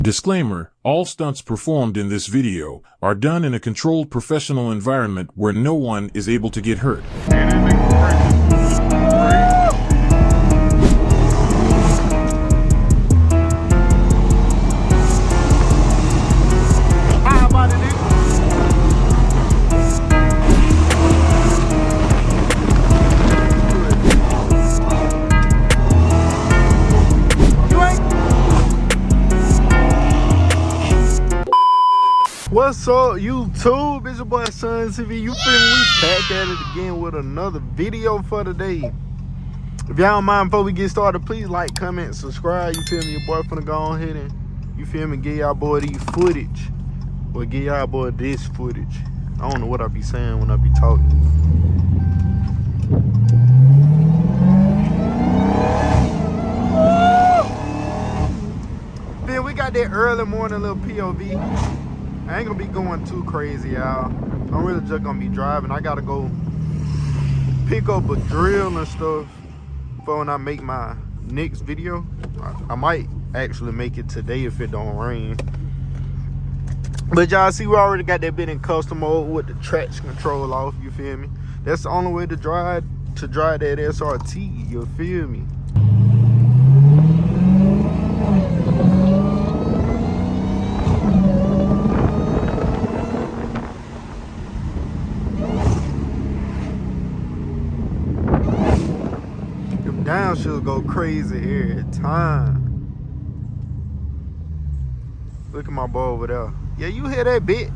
Disclaimer, all stunts performed in this video are done in a controlled professional environment where no one is able to get hurt. What's up, YouTube? It's your boy Son TV. You feel me? We back at it again with another video for today. If y'all don't mind, before we get started, please like, comment, subscribe. You feel me? Your boy finna go ahead and, you feel me, give y'all boy these footage. Or give y'all boy this footage. I don't know what I be saying when I be talking. Then we got that early morning little POV. I ain't gonna be going too crazy, y'all. I'm really just gonna be driving. I gotta go pick up a drill and stuff for when I make my next video. I might actually make it today if it don't rain. But y'all see, we already got that bit in custom mode with the traction control off, you feel me? That's the only way to drive that SRT, you feel me? Down should go crazy every time. Look at my boy over there. Yeah, you hear that bit?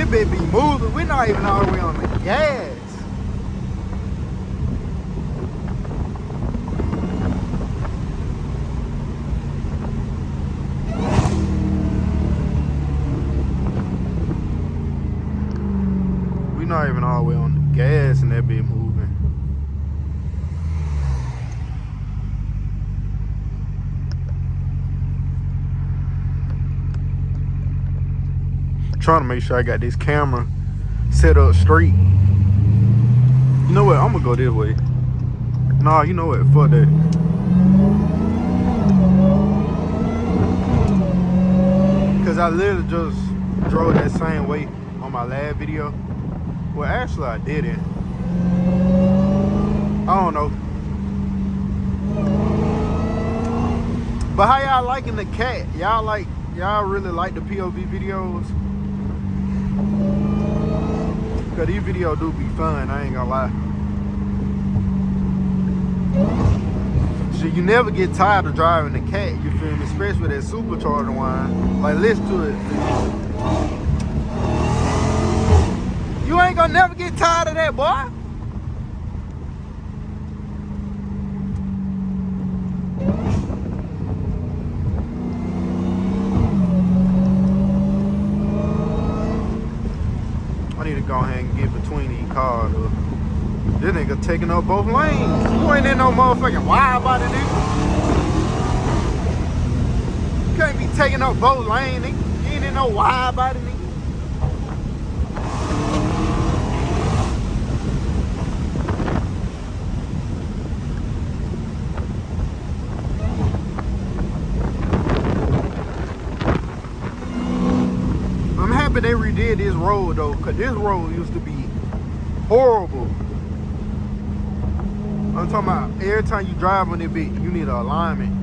Be moving. We're not even all the way on the gas. We're not even all the way on the gas and that be moving. Trying to make sure I got this camera set up straight. You know what? I'm gonna go this way. Nah, you know what? Fuck that. Cause I literally just drove that same way on my last video. Well, actually I didn't. I don't know. But how y'all liking the cat? Y'all really like the POV videos? Cause these videos do be fun, I ain't gonna lie. Shit, you never get tired of driving the cat, you feel me? Especially with that supercharger one. Like, listen to it. You ain't gonna never get tired of that, boy. I need to go ahead and get between these cars. This nigga taking up both lanes. You ain't in no motherfucking wide body, nigga. You can't be taking up both lanes, nigga. You ain't in no wide body, nigga. But they redid this road though, cause this road used to be horrible. I'm talking about every time you drive on it, bit, you need an alignment.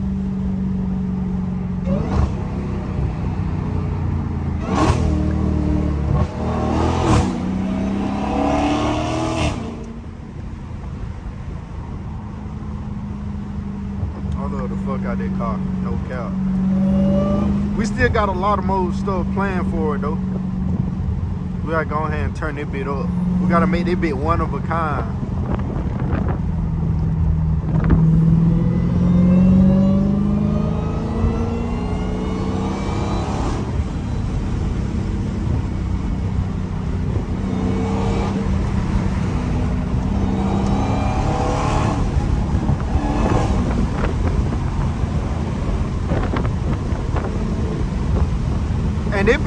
I love the fuck out that car, no cap. We still got a lot of more stuff planned for it though. We gotta go ahead and turn that bit up. We gotta make that bit one of a kind.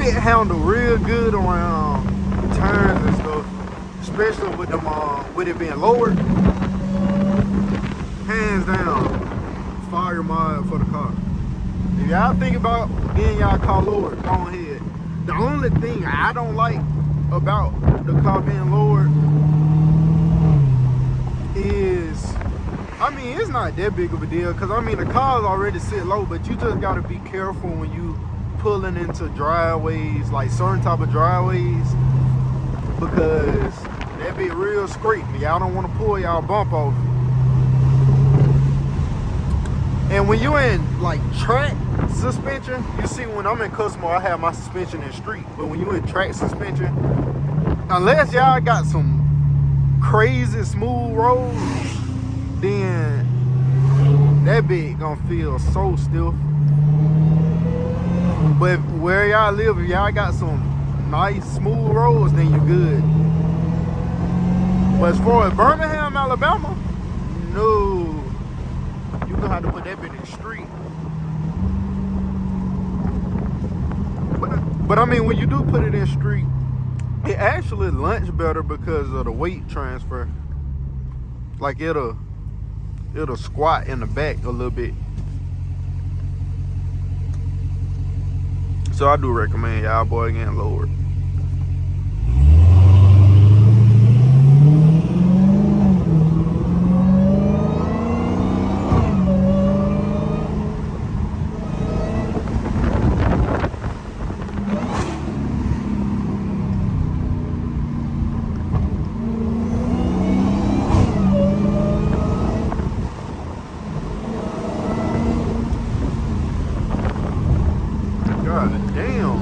fit handle real good around turns and stuff, especially with them with it being lowered. Hands down, fire mod for the car. If y'all think about getting y'all car lowered, go ahead. The only thing I don't like about the car being lowered is, I mean, it's not that big of a deal, because I mean the cars already sit low, but you just got to be careful when you pulling into driveways, like certain type of driveways, because that be real scraping. Y'all don't want to pull y'all bump off. And when you in like track suspension, you see when I'm in customer, I have my suspension in street, but when you in track suspension, unless y'all got some crazy smooth roads, then that bit gonna feel so stiff. But where y'all live, if y'all got some nice smooth roads, then you're good. But as far as Birmingham, Alabama, no, you gonna have to put that bit in the street. But I mean, when you do put it in street, it actually lunch better because of the weight transfer. Like it'll squat in the back a little bit. So I do recommend y'all boy getting lowered. God damn.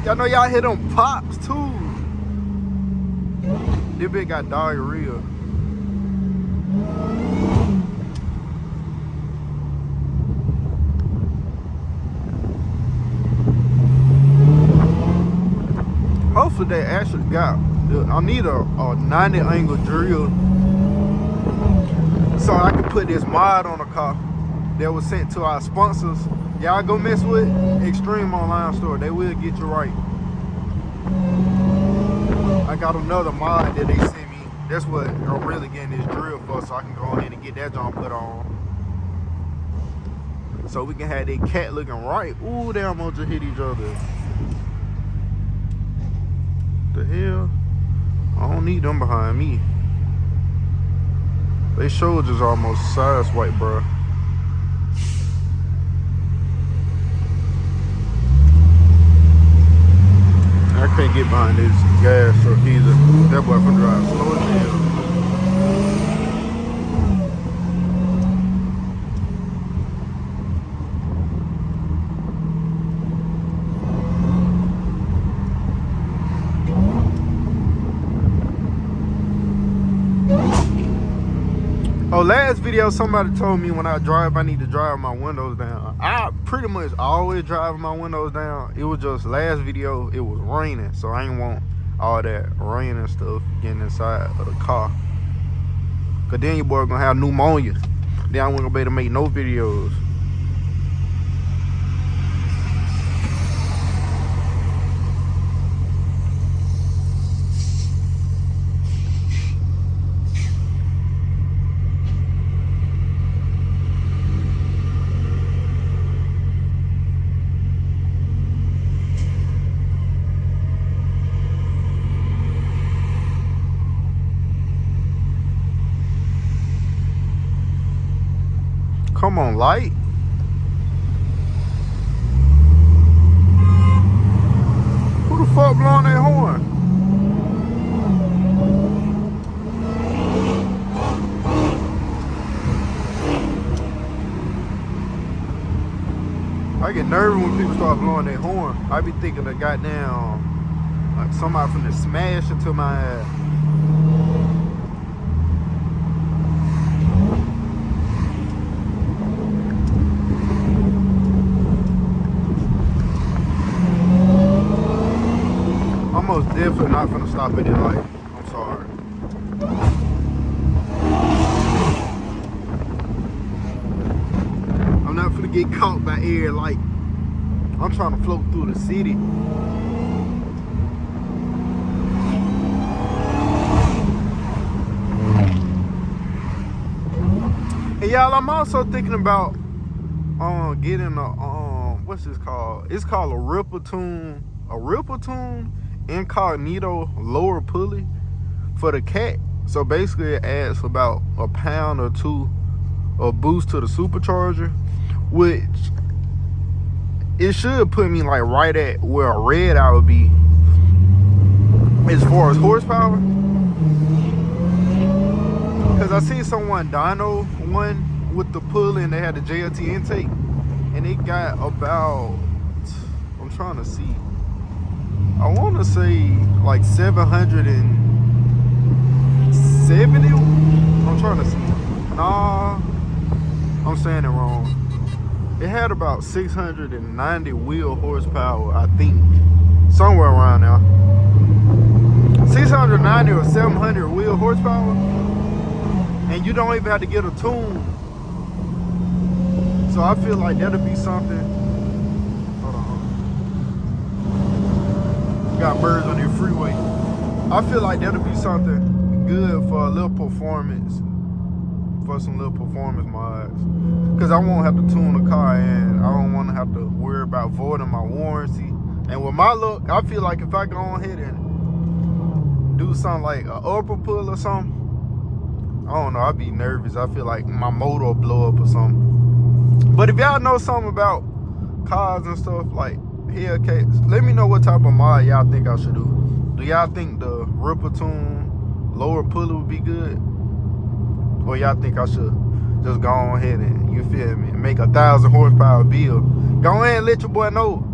Y'all know y'all hit them pops too. This bitch got diarrhea. Hopefully they actually got, I need a 90 angle drill so I can put this mod on the car that was sent to our sponsors. Y'all go mess with Extreme Online Store, they will get you right. I got another mod that they sent me. That's what I'm really getting this drill for, so I can go ahead and get that joint put on. So we can have that cat looking right. Ooh, they almost just hit each other. The hell? I don't need them behind me. They shoulders almost sideswipe, bro. I can't get behind this gas truck either. That boy can drive slow as hell. Oh, last video somebody told me when I drive I need to drive my windows down. I pretty much always drive my windows down. It was just last video it was raining, so I ain't want all that rain and stuff getting inside of the car, cause then your boy gonna have pneumonia. Then I wasn't gonna be able to make no videos. Come on, light. Who the fuck blowing that horn? I get nervous when people start blowing their horn. I be thinking of goddamn, like somebody finna smash into my ass. definitely not finna stop at this light. I'm sorry. I'm not finna get caught by air light. I'm trying to float through the city. And y'all, I'm also thinking about getting a what's this called? It's called a Rippletoon incognito lower pulley for the cat. So basically it adds about a pound or two of boost to the supercharger, which it should put me like right at where a red eye would be as far as horsepower. Cause I seen someone dyno one with the pulley and they had the JLT intake and it got about, I'm trying to see, I want to say like 770. I'm trying to see. Nah, I'm saying it wrong. It had about 690 wheel horsepower, I think, somewhere around there. 690 or 700 wheel horsepower, and you don't even have to get a tune. So I feel like that'll be something. Hold on. Got birds on your freeway. I feel like that'll be something good for a little performance, for some little performance mods. Cause I won't have to tune the car and I don't want to have to worry about voiding my warranty. And with my look, I feel like if I go on ahead and do something like an upper pull or something, I don't know, I'd be nervous. I feel like my motor will blow up or something. But if y'all know something about cars and stuff like Hellcats, let me know what type of mod y'all think I should do. Do y'all think the Rippletoon lower pulley would be good? Or y'all think I should just go on ahead and, you feel me, make 1,000 horsepower build? Go ahead and let your boy know.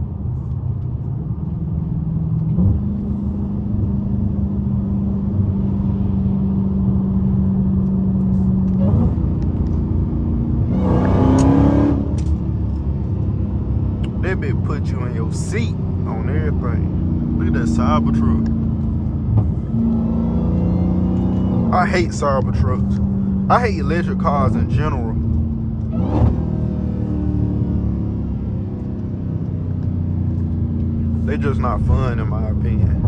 That bitch put you in your seat on everything. Look at that Cybertruck. I hate Cybertrucks. I hate electric cars in general. They just not fun in my opinion.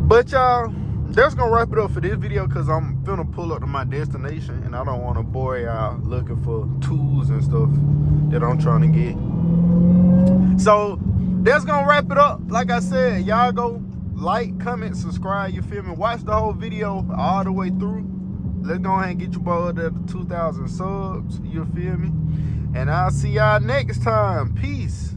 But y'all, that's gonna wrap it up for this video because I'm finna pull up to my destination and I don't want to bore y'all looking for tools and stuff that I'm trying to get. So that's gonna wrap it up. Like I said, y'all go like, comment, subscribe, you feel me? Watch the whole video all the way through. Let's go ahead and get your boy to 2,000 subs, you feel me? And I'll see y'all next time. Peace.